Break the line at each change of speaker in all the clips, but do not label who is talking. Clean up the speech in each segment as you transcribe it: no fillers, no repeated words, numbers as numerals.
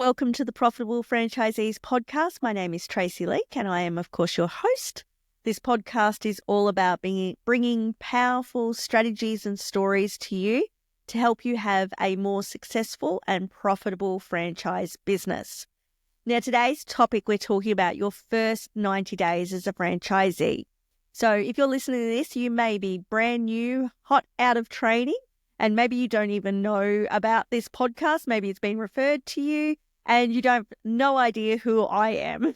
Welcome to the Profitable Franchisees podcast. My name is Tracey Leak and I am, of course, your host. This podcast is all about bringing powerful strategies and stories to you to help you have a more successful and profitable franchise business. Now, today's topic, we're talking about your first 90 days as a franchisee. So if you're listening to this, you may be brand new, hot out of training, and maybe you don't even know about this podcast. Maybe it's been referred to you and you don't have no idea who I am.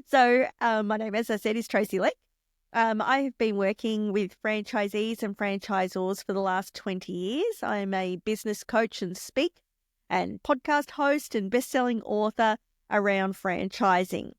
So my name, as I said, is Tracey Leak. I have been working with franchisees and franchisors for the last 20 years. I am a business coach and speaker and podcast host and best-selling author around franchising.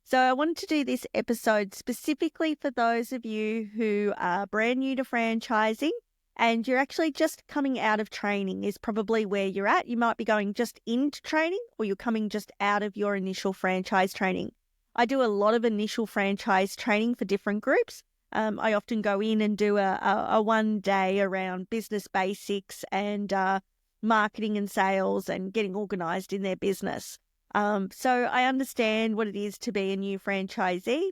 So I wanted to do this episode specifically for those of you who are brand new to franchising and you're actually just coming out of training is probably where you're at. You might be going just into training or you're coming just out of your initial franchise training. I do a lot of initial franchise training for different groups. I often go in and do a 1 day around business basics and marketing and sales and getting organized in their business. So I understand what it is to be a new franchisee.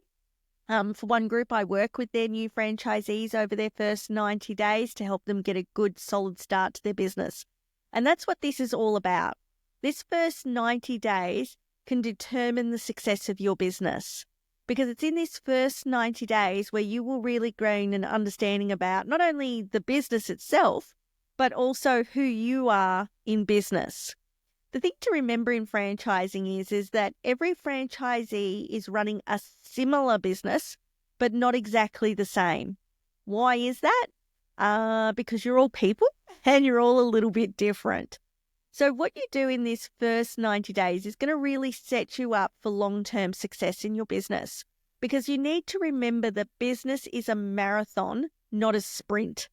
For one group, I work with their new franchisees over their first 90 days to help them get a good, solid start to their business. And that's what this is all about. This first 90 days can determine the success of your business because it's in this first 90 days where you will really gain an understanding about not only the business itself, but also who you are in business. The thing to remember in franchising is that every franchisee is running a similar business, but not exactly the same. Why is that? Because you're all people and you're all a little bit different. So what you do in this first 90 days is going to really set you up for long-term success in your business because you need to remember that business is a marathon, not a sprint.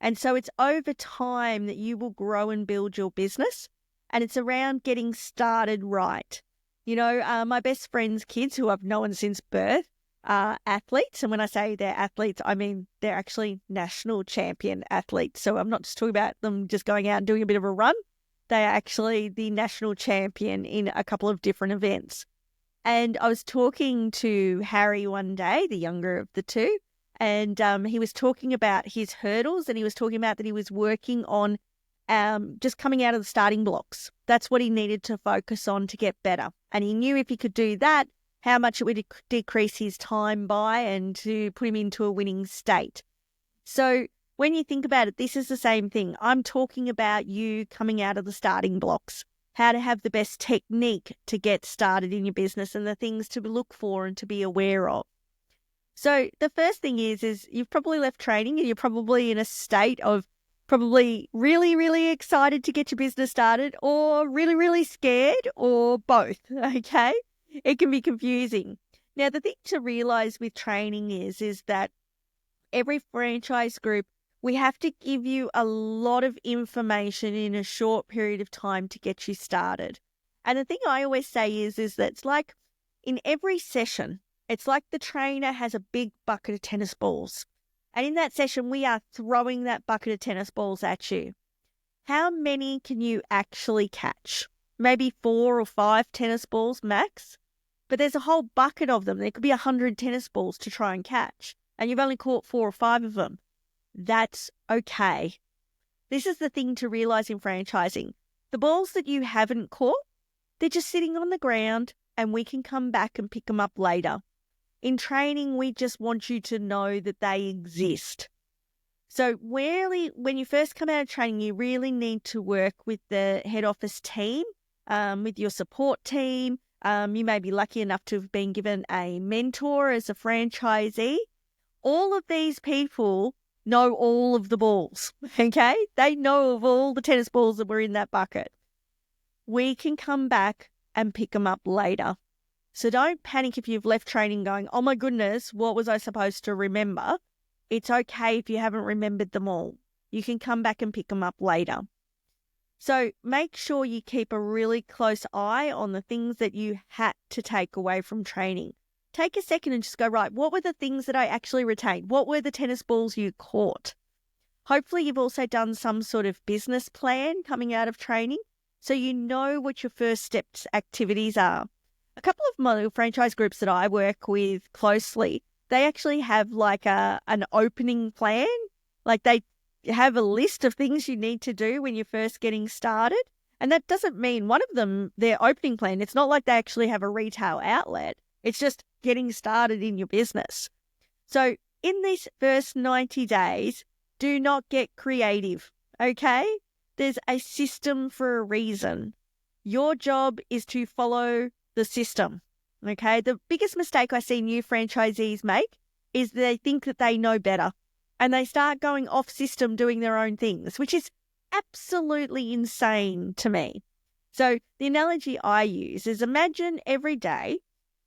And so it's over time that you will grow and build your business. And it's around getting started right. You know, my best friend's kids who I've known since birth are athletes. And when I say they're athletes, I mean they're actually national champion athletes. So I'm not just talking about them just going out and doing a bit of a run. They are actually the national champion in a couple of different events. And I was talking to Harry one day, the younger of the two, and he was talking about his hurdles and he was talking about that he was working on just coming out of the starting blocks. That's what he needed to focus on to get better. And he knew if he could do that, how much it would decrease his time by and to put him into a winning state. So when you think about it, this is the same thing. I'm talking about you coming out of the starting blocks, how to have the best technique to get started in your business and the things to look for and to be aware of. So the first thing is you've probably left training and you're probably in a state of probably really, really excited to get your business started or really, really scared or both, okay? It can be confusing. Now, the thing to realize with training is that every franchise group, we have to give you a lot of information in a short period of time to get you started. And the thing I always say is that it's like in every session, it's like the trainer has a big bucket of tennis balls. And in that session, we are throwing that bucket of tennis balls at you. How many can you actually catch? Maybe 4 or 5 tennis balls max. But there's a whole bucket of them. There could be 100 tennis balls to try and catch. And you've only caught 4 or 5 of them. That's okay. This is the thing to realize in franchising. The balls that you haven't caught, they're just sitting on the ground and we can come back and pick them up later. In training, we just want you to know that they exist. So really, when you first come out of training, you really need to work with the head office team, with your support team. You may be lucky enough to have been given a mentor as a franchisee. All of these people know all of the balls, okay? They know of all the tennis balls that were in that bucket. We can come back and pick them up later. So don't panic if you've left training going, oh my goodness, what was I supposed to remember? It's okay if you haven't remembered them all. You can come back and pick them up later. So make sure you keep a really close eye on the things that you had to take away from training. Take a second and just go, right, what were the things that I actually retained? What were the tennis balls you caught? Hopefully you've also done some sort of business plan coming out of training. so you know what your first steps activities are. A couple of my franchise groups that I work with closely, they actually have like an opening plan. Like they have a list of things you need to do when you're first getting started. And that doesn't mean one of them, their opening plan, it's not like they actually have a retail outlet. It's just getting started in your business. So in these first 90 days, do not get creative, okay? There's a system for a reason. Your job is to follow the system, okay? The biggest mistake I see new franchisees make is they think that they know better and they start going off system doing their own things, which is absolutely insane to me. So the analogy I use is imagine every day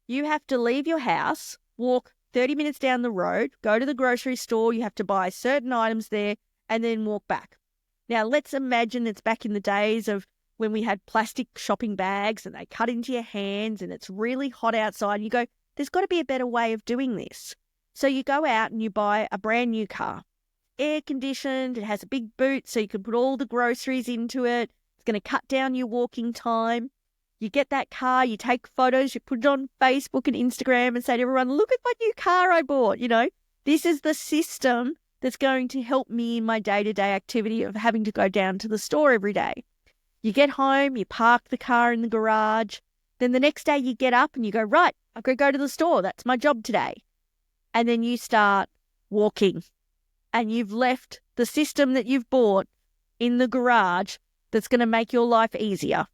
you have to leave your house, walk 30 minutes down the road, go to the grocery store, you have to buy certain items there, and then walk back. Now, let's imagine it's back in the days of when we had plastic shopping bags and they cut into your hands and it's really hot outside. And you go, there's got to be a better way of doing this. So you go out and you buy a brand new car, air conditioned, it has a big boot so you can put all the groceries into it. It's going to cut down your walking time. You get that car, you take photos, you put it on Facebook and Instagram and say to everyone, look at my new car I bought. You know, this is the system that's going to help me in my day-to-day activity of having to go down to the store every day. You get home, you park the car in the garage. Then the next day you get up and you go, right, I've got to go to the store. That's my job today. And then you start walking and you've left the system that you've bought in the garage that's going to make your life easier.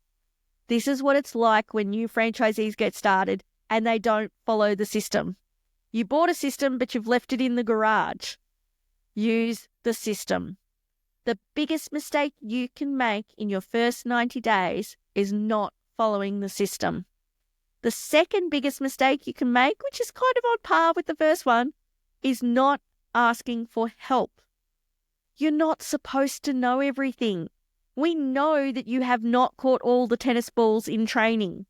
This is what it's like when new franchisees get started and they don't follow the system. You bought a system, but you've left it in the garage. Use the system. The biggest mistake you can make in your first 90 days is not following the system. The second biggest mistake you can make, which is kind of on par with the first one, is not asking for help. You're not supposed to know everything. We know that you have not caught all the tennis balls in training.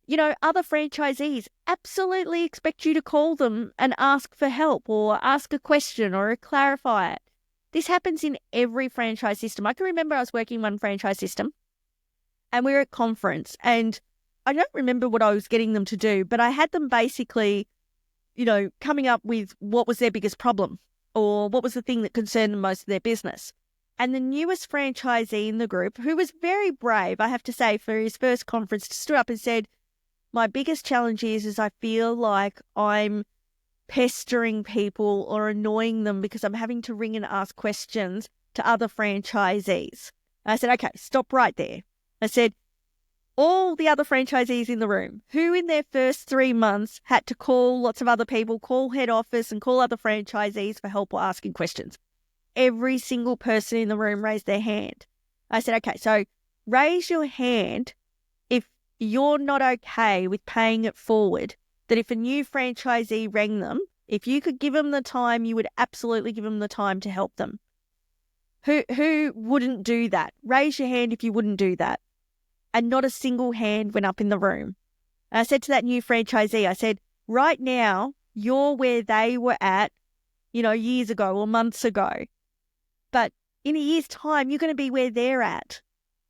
You know, other franchisees absolutely expect you to call them and ask for help or ask a question or clarify it. This happens in every franchise system. I can remember I was working in one franchise system and we were at conference and I don't remember what I was getting them to do, but I had them basically, you know, coming up with what was their biggest problem or what was the thing that concerned them most of their business. And the newest franchisee in the group, who was very brave, I have to say, for his first conference, stood up and said, my biggest challenge is I feel like I'm pestering people or annoying them because I'm having to ring and ask questions to other franchisees. And I said, okay, stop right there. I said, all the other franchisees in the room, who in their first 3 months had to call lots of other people, call head office and call other franchisees for help or asking questions? Every single person in the room raised their hand. I said, okay, so raise your hand if you're not okay with paying it forward, that if a new franchisee rang them, if you could give them the time, you would absolutely give them the time to help them. Who wouldn't do that? Raise your hand if you wouldn't do that. And not a single hand went up in the room. And I said to that new franchisee, I said, right now, you're where they were at, you know, years ago or months ago. But in a year's time, you're going to be where they're at.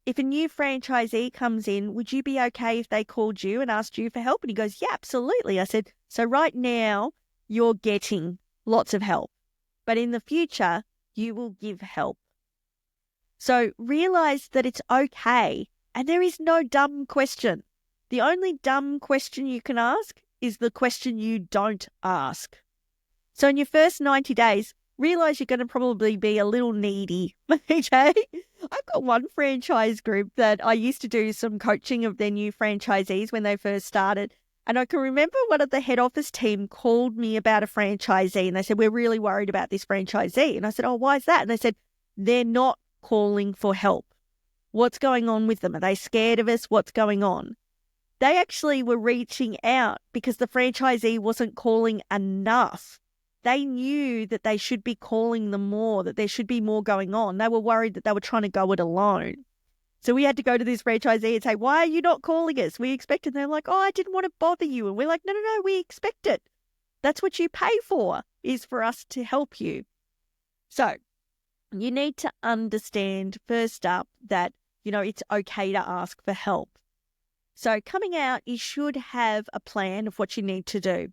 If a new franchisee comes in, would you be okay if they called you and asked you for help? And he goes, yeah, absolutely. I said, so right now you're getting lots of help, but in the future you will give help. So realize that it's okay. And there is no dumb question. The only dumb question you can ask is the question you don't ask. So in your first 90 days, realize you're going to probably be a little needy, okay? I've got one franchise group that I used to do some coaching of their new franchisees when they first started. And I can remember one of the head office team called me about a franchisee and they said, we're really worried about this franchisee. And I said, oh, why is that? And they said, they're not calling for help. What's going on with them? Are they scared of us? What's going on? They actually were reaching out because the franchisee wasn't calling enough. They knew that they should be calling them more, that there should be more going on. They were worried that they were trying to go it alone. So we had to go to this franchisee and say, why are you not calling us? We expected. They're like, oh, I didn't want to bother you. And we're like, no, we expect it. That's what you pay for, is for us to help you. So you need to understand first up that it's okay to ask for help. So coming out, you should have a plan of what you need to do.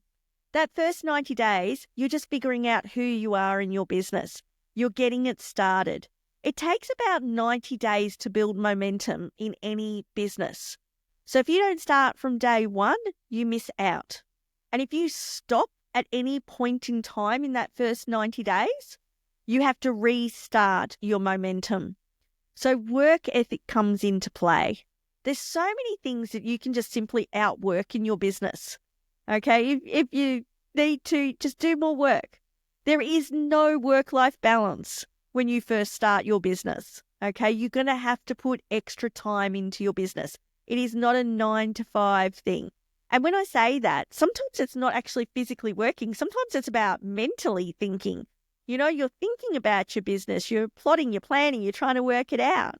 That first 90 days, you're just figuring out who you are in your business. You're getting it started. It takes about 90 days to build momentum in any business. So if you don't start from day one, you miss out. And if you stop at any point in time in that first 90 days, you have to restart your momentum. So work ethic comes into play. There's so many things that you can just simply outwork in your business. Okay, if you need to just do more work. There is no work-life balance when you first start your business. Okay, you're going to have to put extra time into your business. It is not a 9 to 5 thing. And when I say that, sometimes it's not actually physically working. Sometimes it's about mentally thinking. You're thinking about your business, you're plotting, you're planning, you're trying to work it out.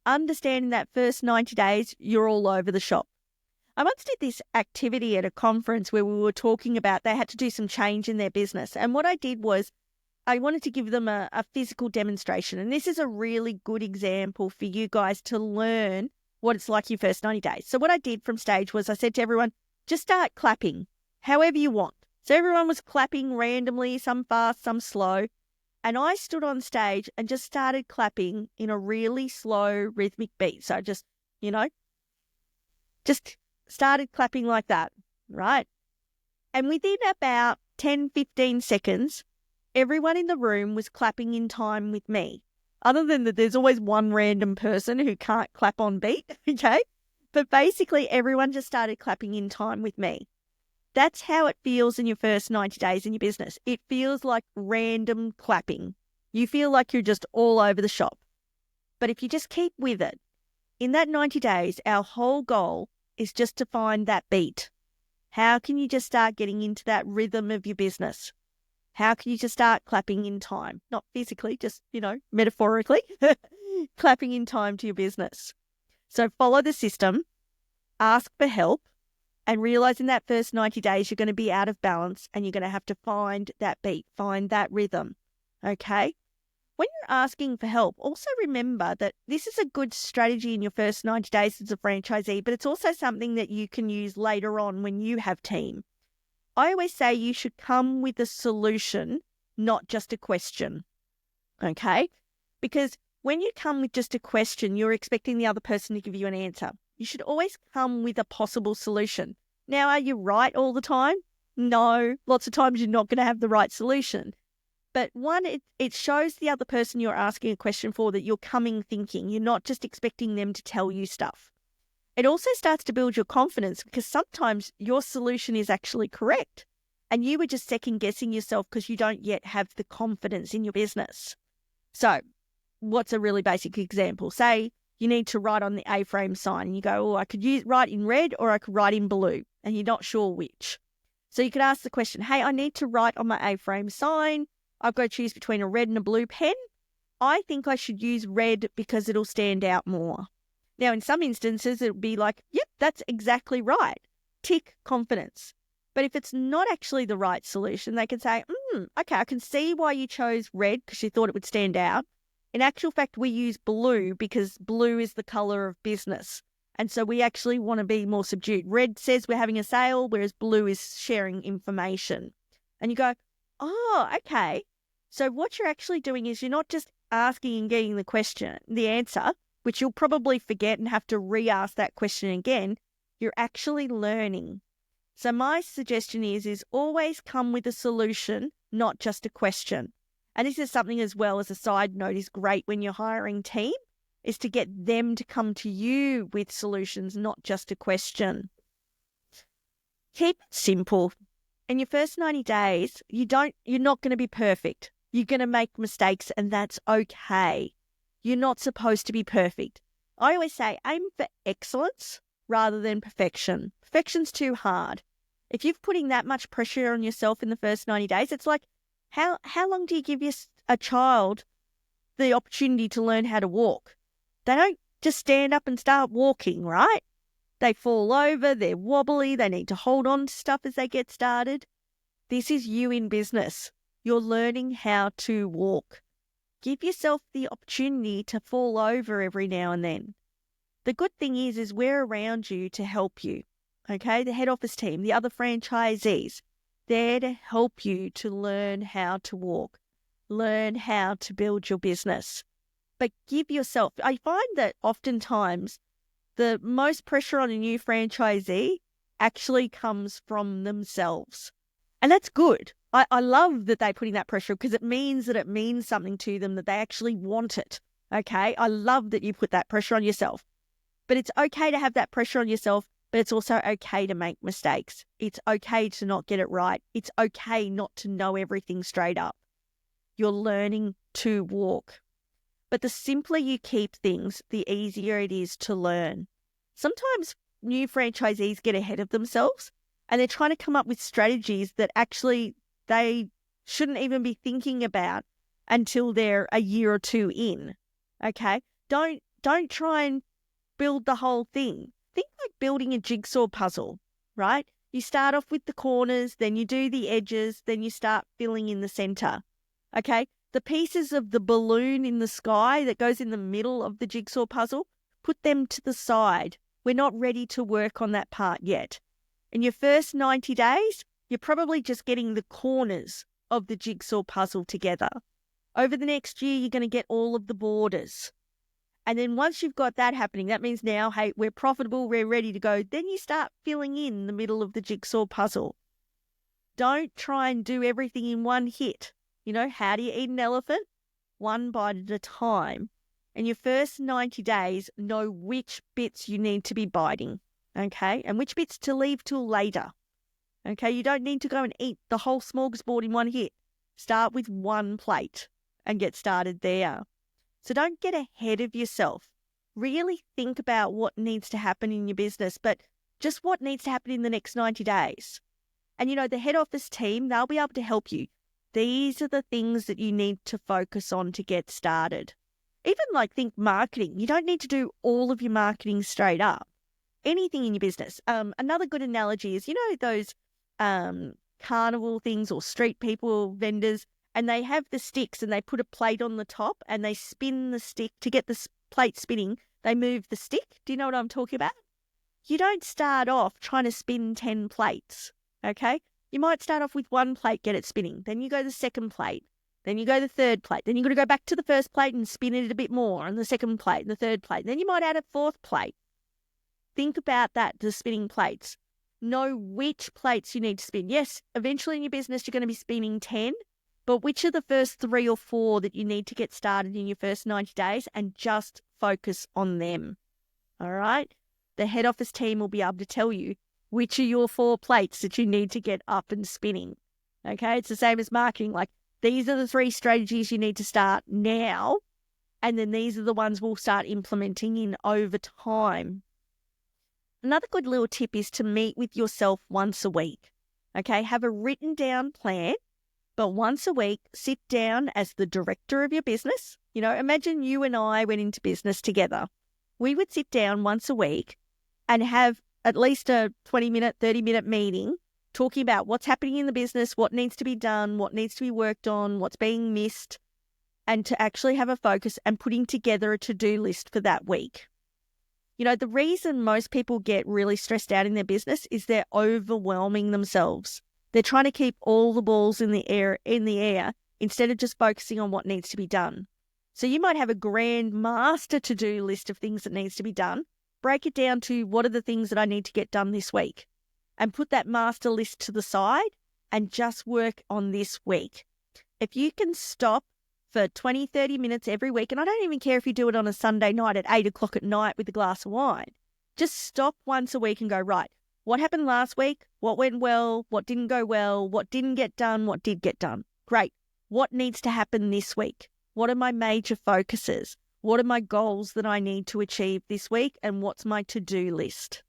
Understanding that first 90 days, you're all over the shop. I once did this activity at a conference where we were talking about they had to do some change in their business. And what I did was I wanted to give them a physical demonstration. And this is a really good example for you guys to learn what it's like your first 90 days. So what I did from stage was I said to everyone, just start clapping however you want. So everyone was clapping randomly, some fast, some slow. And I stood on stage and just started clapping in a really slow rhythmic beat. So just started clapping like that, right? And within about 10, 15 seconds, everyone in the room was clapping in time with me. Other than that, there's always one random person who can't clap on beat, okay? But basically, everyone just started clapping in time with me. That's how it feels in your first 90 days in your business. It feels like random clapping. You feel like you're just all over the shop. But if you just keep with it, in that 90 days, our whole goal is just to find that beat. How can you just start getting into that rhythm of your business? How can you just start clapping in time? Not physically, just, metaphorically, clapping in time to your business. So follow the system, ask for help, and realize in that first 90 days, you're going to be out of balance and you're going to have to find that beat, find that rhythm. Okay? When you're asking for help, also remember that this is a good strategy in your first 90 days as a franchisee, but it's also something that you can use later on when you have team. I always say you should come with a solution, not just a question. Okay? Because when you come with just a question, you're expecting the other person to give you an answer. You should always come with a possible solution. Now, are you right all the time? No. Lots of times you're not going to have the right solution. But one, it shows the other person you're asking a question for that you're coming thinking. You're not just expecting them to tell you stuff. It also starts to build your confidence because sometimes your solution is actually correct and you were just second guessing yourself because you don't yet have the confidence in your business. So what's a really basic example? Say you need to write on the A-frame sign and you go, I could write in red or I could write in blue, and you're not sure which. So you could ask the question, hey, I need to write on my A-frame sign. I've got to choose between a red and a blue pen. I think I should use red because it'll stand out more. Now, in some instances, it'll be like, yep, that's exactly right. Tick, confidence. But if it's not actually the right solution, they can say, okay, I can see why you chose red because you thought it would stand out. In actual fact, we use blue because blue is the color of business. And so we actually want to be more subdued. Red says we're having a sale, whereas blue is sharing information. And you go, oh, okay. So what you're actually doing is you're not just asking and getting the answer, which you'll probably forget and have to re-ask that question again. You're actually learning. So my suggestion is always come with a solution, not just a question. And this is something as well as a side note is great when you're hiring team, is to get them to come to you with solutions, not just a question. Keep it simple. In your first 90 days, you're not going to be perfect. You're going to make mistakes and that's okay. You're not supposed to be perfect. I always say aim for excellence rather than perfection. Perfection's too hard. If you're putting that much pressure on yourself in the first 90 days, it's like, how long do you give a child the opportunity to learn how to walk? They don't just stand up and start walking, right? They fall over, they're wobbly, they need to hold on to stuff as they get started. This is you in business. You're learning how to walk. Give yourself the opportunity to fall over every now and then. The good thing is we're around you to help you. Okay, the head office team, the other franchisees, they're to help you to learn how to walk, learn how to build your business. But give yourself, I find that oftentimes the most pressure on a new franchisee actually comes from themselves. And that's good. I love that they're putting that pressure because it means something to them, that they actually want it. Okay, I love that you put that pressure on yourself. But it's okay to have that pressure on yourself, but it's also okay to make mistakes. It's okay to not get it right. It's okay not to know everything straight up. You're learning to walk. But the simpler you keep things, the easier it is to learn. Sometimes new franchisees get ahead of themselves and they're trying to come up with strategies that actually they shouldn't even be thinking about until they're a year or two in. Okay? Don't try and build the whole thing. Think like building a jigsaw puzzle, right? You start off with the corners, then you do the edges, then you start filling in the center. Okay? The pieces of the balloon in the sky that goes in the middle of the jigsaw puzzle, put them to the side. We're not ready to work on that part yet. In your first 90 days, you're probably just getting the corners of the jigsaw puzzle together. Over the next year, you're going to get all of the borders. And then once you've got that happening, that means now, hey, we're profitable, we're ready to go. Then you start filling in the middle of the jigsaw puzzle. Don't try and do everything in one hit. You know, how do you eat an elephant? One bite at a time. In your first 90 days, know which bits you need to be biting, okay? And which bits to leave till later, okay? You don't need to go and eat the whole smorgasbord in one hit. Start with one plate and get started there. So don't get ahead of yourself. Really think about what needs to happen in your business, but just what needs to happen in the next 90 days. And, you know, the head office team, they'll be able to help you. These are the things that you need to focus on to get started. Even like think marketing. You don't need to do all of your marketing straight up. Anything in your business. Another good analogy is, you know, those carnival things or street people, vendors, and they have the sticks and they put a plate on the top and they spin the stick to get the plate spinning. They move the stick. Do you know what I'm talking about? You don't start off trying to spin 10 plates, okay? You might start off with one plate, get it spinning. Then you go the second plate. Then you go the third plate. Then you've got to go back to the first plate and spin it a bit more on the second plate and the third plate. Then you might add a fourth plate. Think about that, the spinning plates. Know which plates you need to spin. Yes, eventually in your business you're going to be spinning 10, but which are the first 3 or 4 that you need to get started in your first 90 days and just focus on them. All right? The head office team will be able to tell you which are your 4 plates that you need to get up and spinning. Okay, it's the same as marketing. Like, these are the 3 strategies you need to start now, and then these are the ones we'll start implementing in over time. Another good little tip is to meet with yourself once a week. Okay, have a written down plan, but once a week, sit down as the director of your business. You know, imagine you and I went into business together. We would sit down once a week and have at least a 20-minute, 30-minute meeting talking about what's happening in the business, what needs to be done, what needs to be worked on, what's being missed, and to actually have a focus and putting together a to-do list for that week. You know, the reason most people get really stressed out in their business is they're overwhelming themselves. They're trying to keep all the balls in the air instead of just focusing on what needs to be done. So you might have a grand master to-do list of things that needs to be done. Break it down to what are the things that I need to get done this week, and put that master list to the side and just work on this week. If you can stop for 20, 30 minutes every week, and I don't even care if you do it on a Sunday night at 8 o'clock at night with a glass of wine, just stop once a week and go, right, what happened last week? What went well? What didn't go well? What didn't get done? What did get done? Great. What needs to happen this week? What are my major focuses? What are my goals that I need to achieve this week? And what's my to-do list?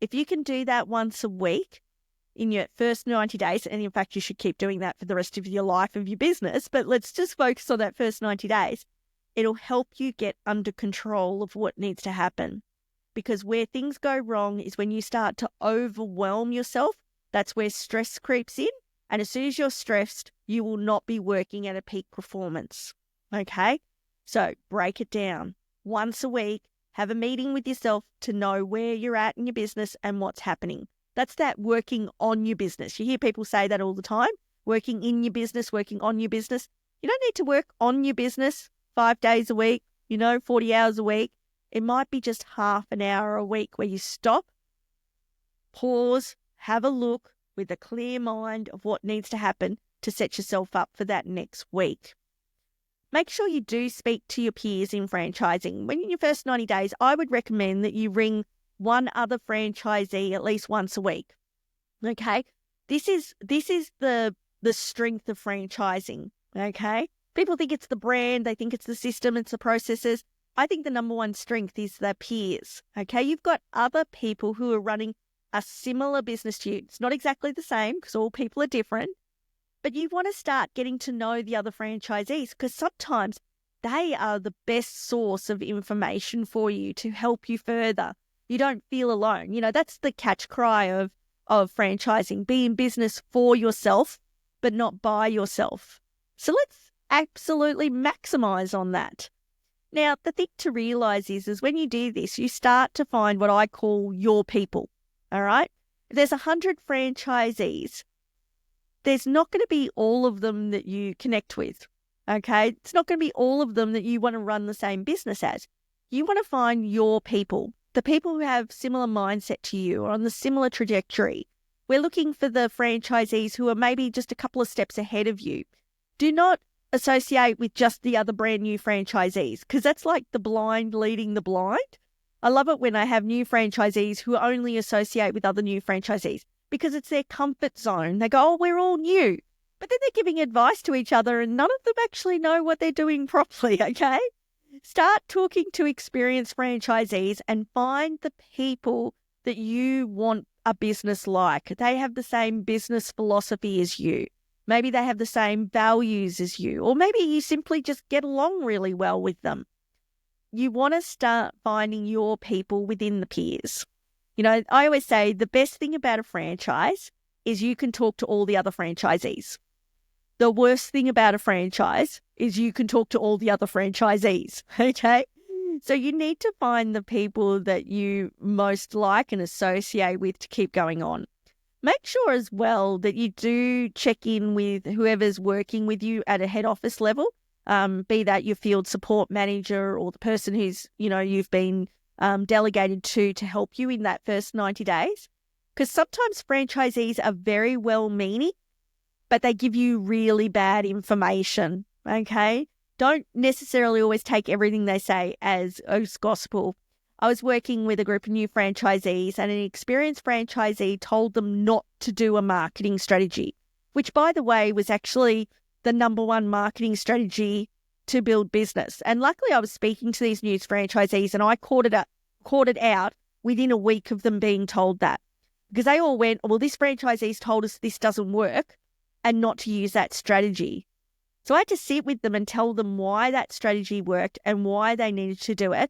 If you can do that once a week in your first 90 days, and in fact, you should keep doing that for the rest of your life of your business, but let's just focus on that first 90 days. It'll help you get under control of what needs to happen. Because where things go wrong is when you start to overwhelm yourself. That's where stress creeps in. And as soon as you're stressed, you will not be working at a peak performance. Okay. So break it down once a week. Have a meeting with yourself to know where you're at in your business and what's happening. That's that working on your business. You hear people say that all the time, working in your business, working on your business. You don't need to work on your business 5 days a week, 40 hours a week. It might be just half an hour a week where you stop, pause, have a look with a clear mind of what needs to happen to set yourself up for that next week. Make sure you do speak to your peers in franchising. When in your first 90 days, I would recommend that you ring one other franchisee at least once a week. Okay? This is the strength of franchising. Okay? People think it's the brand, they think it's the system, it's the processes. I think the number one strength is their peers. Okay? You've got other people who are running a similar business to you. It's not exactly the same because all people are different. But you want to start getting to know the other franchisees because sometimes they are the best source of information for you to help you further. You don't feel alone. That's the catch cry of franchising. Be in business for yourself, but not by yourself. So let's absolutely maximize on that. Now, the thing to realize is when you do this, you start to find what I call your people. All right? If there's 100 franchisees, there's not going to be all of them that you connect with, okay? It's not going to be all of them that you want to run the same business as. You want to find your people, the people who have similar mindset to you or on the similar trajectory. We're looking for the franchisees who are maybe just a couple of steps ahead of you. Do not associate with just the other brand new franchisees because that's like the blind leading the blind. I love it when I have new franchisees who only associate with other new franchisees, because it's their comfort zone. They go, oh, we're all new. But then they're giving advice to each other and none of them actually know what they're doing properly, okay? Start talking to experienced franchisees and find the people that you want a business like. They have the same business philosophy as you. Maybe they have the same values as you. Or maybe you simply just get along really well with them. You want to start finding your people within the peers. I always say the best thing about a franchise is you can talk to all the other franchisees. The worst thing about a franchise is you can talk to all the other franchisees, okay? So you need to find the people that you most like and associate with to keep going on. Make sure as well that you do check in with whoever's working with you at a head office level, be that your field support manager or the person who's, you've been delegated to help you in that first 90 days. Because sometimes franchisees are very well-meaning, but they give you really bad information, okay? Don't necessarily always take everything they say as gospel. I was working with a group of new franchisees and an experienced franchisee told them not to do a marketing strategy, which, by the way, was actually the number one marketing strategy to build business. And luckily I was speaking to these new franchisees and I caught it out within a week of them being told that. Because they all went, well, this franchisee's told us this doesn't work and not to use that strategy. So I had to sit with them and tell them why that strategy worked and why they needed to do it.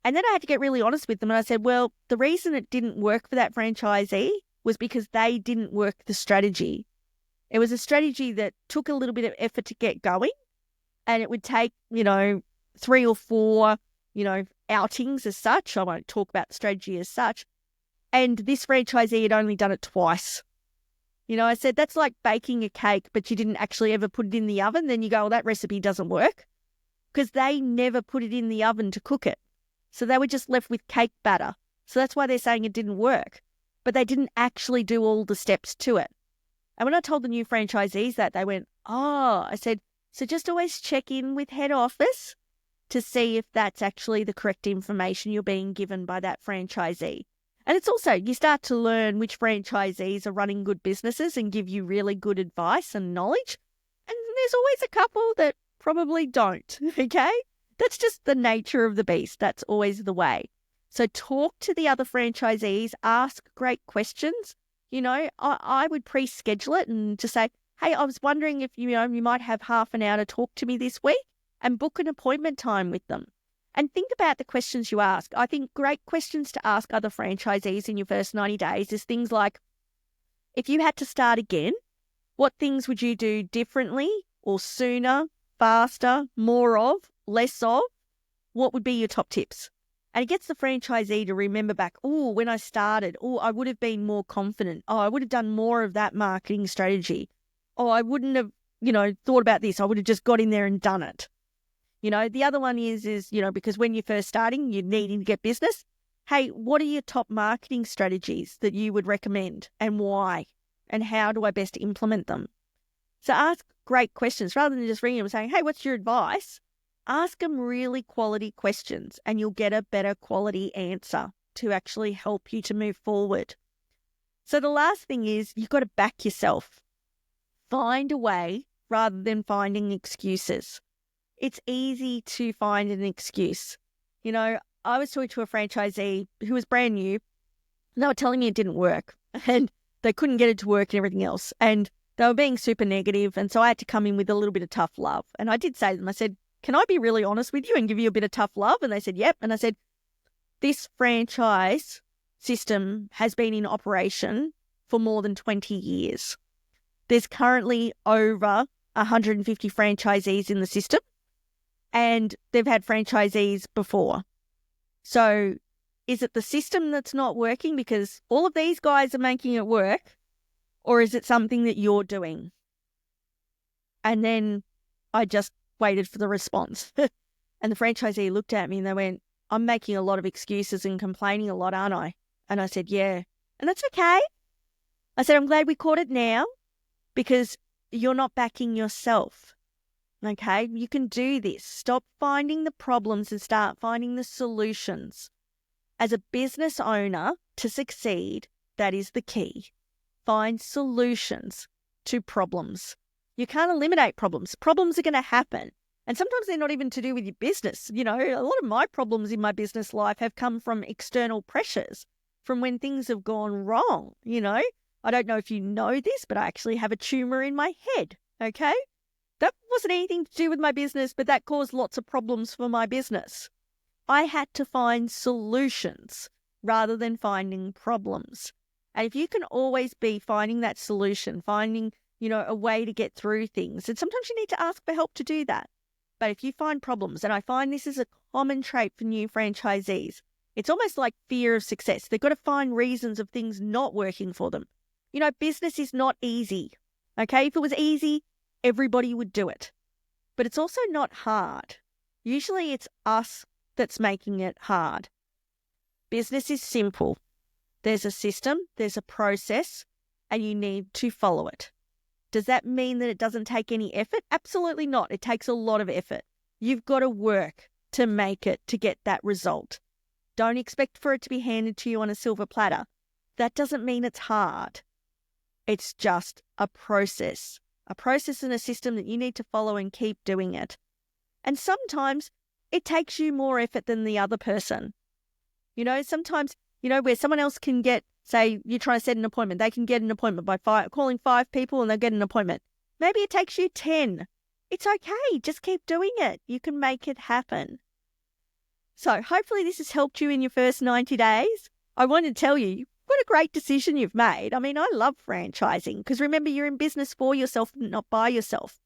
And then I had to get really honest with them. And I said, well, the reason it didn't work for that franchisee was because they didn't work the strategy. It was a strategy that took a little bit of effort to get going. And it would take, 3 or 4, outings as such. I won't talk about the strategy as such. And this franchisee had only done it twice. I said, that's like baking a cake, but you didn't actually ever put it in the oven. Then you go, well, that recipe doesn't work. Because they never put it in the oven to cook it. So they were just left with cake batter. So that's why they're saying it didn't work. But they didn't actually do all the steps to it. And when I told the new franchisees that, they went, oh, I said, so just always check in with head office to see if that's actually the correct information you're being given by that franchisee. And it's also, you start to learn which franchisees are running good businesses and give you really good advice and knowledge. And there's always a couple that probably don't, okay? That's just the nature of the beast. That's always the way. So talk to the other franchisees, ask great questions. I would pre-schedule it and just say, hey, I was wondering if, you might have half an hour to talk to me this week, and book an appointment time with them. And think about the questions you ask. I think great questions to ask other franchisees in your first 90 days is things like, if you had to start again, what things would you do differently or sooner faster, more of, less of, what would be your top tips? And it gets the franchisee to remember back, oh, when I started, oh, I would have been more confident. Oh, I would have done more of that marketing strategy. Oh, I wouldn't have, thought about this. I would have just got in there and done it. The other one is, because when you're first starting, you're needing to get business. Hey, what are your top marketing strategies that you would recommend and why? And how do I best implement them? So ask great questions rather than just ringing them and saying, hey, what's your advice? Ask them really quality questions and you'll get a better quality answer to actually help you to move forward. So the last thing is you've got to back yourself. Find a way rather than finding excuses. It's easy to find an excuse. I was talking to a franchisee who was brand new. And they were telling me it didn't work and they couldn't get it to work and everything else. And they were being super negative. And so I had to come in with a little bit of tough love. And I did say to them, I said, can I be really honest with you and give you a bit of tough love? And they said, yep. And I said, this franchise system has been in operation for more than 20 years. There's currently over 150 franchisees in the system and they've had franchisees before. So is it the system that's not working because all of these guys are making it work, or is it something that you're doing? And then I just waited for the response. And the franchisee looked at me and they went, I'm making a lot of excuses and complaining a lot, aren't I? And I said, yeah. And that's okay. I said, I'm glad we caught it now because you're not backing yourself. Okay? You can do this. Stop finding the problems and start finding the solutions. As a business owner, to succeed, that is the key. Find solutions to problems. You can't eliminate problems. Problems are going to happen. And sometimes they're not even to do with your business. A lot of my problems in my business life have come from external pressures, from when things have gone wrong. I don't know if you know this, but I actually have a tumor in my head. Okay? That wasn't anything to do with my business, but that caused lots of problems for my business. I had to find solutions rather than finding problems. And if you can always be finding that solution, finding a way to get through things. And sometimes you need to ask for help to do that. But if you find problems, and I find this is a common trait for new franchisees, it's almost like fear of success. They've got to find reasons of things not working for them. Business is not easy. Okay? If it was easy, everybody would do it. But it's also not hard. Usually it's us that's making it hard. Business is simple. There's a system, there's a process, and you need to follow it. Does that mean that it doesn't take any effort? Absolutely not. It takes a lot of effort. You've got to work to make it, to get that result. Don't expect for it to be handed to you on a silver platter. That doesn't mean it's hard. It's just a process and a system that you need to follow and keep doing it. And sometimes it takes you more effort than the other person. Sometimes, where someone else can get, say, you're trying to set an appointment, they can get an appointment by calling 5 people and they'll get an appointment. Maybe it takes you 10. It's okay. Just keep doing it. You can make it happen. So hopefully this has helped you in your first 90 days. I want to tell you, what a great decision you've made. I mean, I love franchising because remember, you're in business for yourself, not by yourself.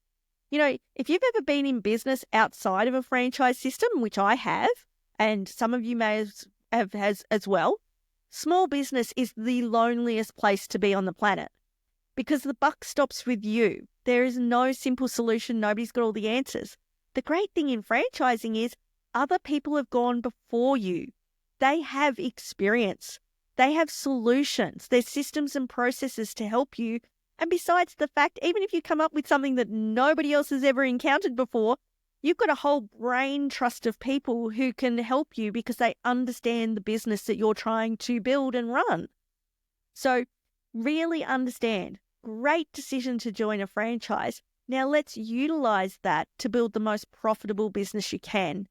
If you've ever been in business outside of a franchise system, which I have, and some of you may have as well, small business is the loneliest place to be on the planet because the buck stops with you. There is no simple solution. Nobody's got all the answers. The great thing in franchising is other people have gone before you. They have experience. They have solutions. There's systems and processes to help you. And besides the fact, even if you come up with something that nobody else has ever encountered before, you've got a whole brain trust of people who can help you because they understand the business that you're trying to build and run. So really understand. Great decision to join a franchise. Now let's utilize that to build the most profitable business you can.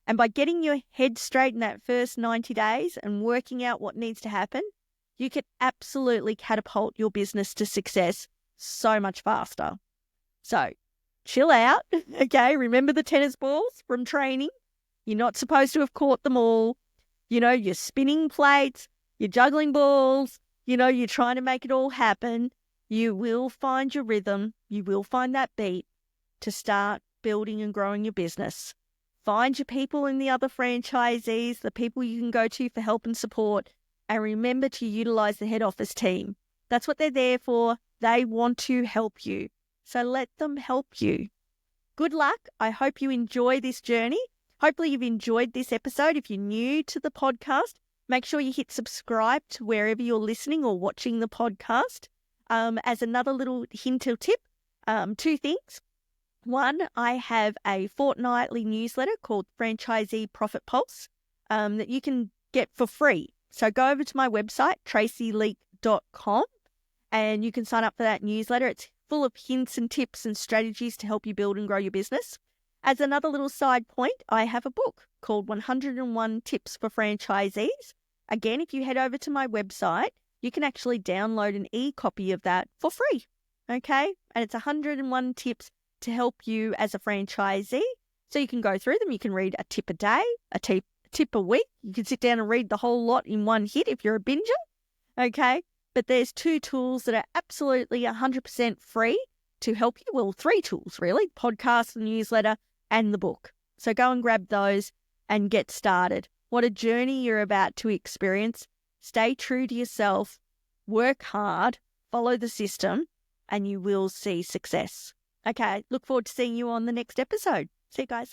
And by getting your head straight in that first 90 days and working out what needs to happen, you can absolutely catapult your business to success so much faster. So chill out, okay? Remember the tennis balls from training? You're not supposed to have caught them all. You're spinning plates, you're juggling balls, you're trying to make it all happen. You will find your rhythm. You will find that beat to start building and growing your business. Find your people in the other franchisees, the people you can go to for help and support, and remember to utilize the head office team. That's what they're there for. They want to help you. So let them help you. Good luck. I hope you enjoy this journey. Hopefully you've enjoyed this episode. If you're new to the podcast, make sure you hit subscribe to wherever you're listening or watching the podcast. As another little hint or tip, 2 things. One, I have a fortnightly newsletter called Franchisee Profit Pulse that you can get for free. So go over to my website, traceyleak.com, and you can sign up for that newsletter. It's full of hints and tips and strategies to help you build and grow your business. As another little side point, I have a book called 101 Tips for Franchisees. Again, if you head over to my website, you can actually download an e-copy of that for free, okay? And it's 101 tips to help you as a franchisee. So you can go through them. You can read a tip a day, a tip a week. You can sit down and read the whole lot in one hit if you're a binger, okay? But there's 2 tools that are absolutely 100% free to help you. Well, 3 tools, really: podcast, the newsletter, and the book. So go and grab those and get started. What a journey you're about to experience. Stay true to yourself, work hard, follow the system, and you will see success. Okay, look forward to seeing you on the next episode. See you guys.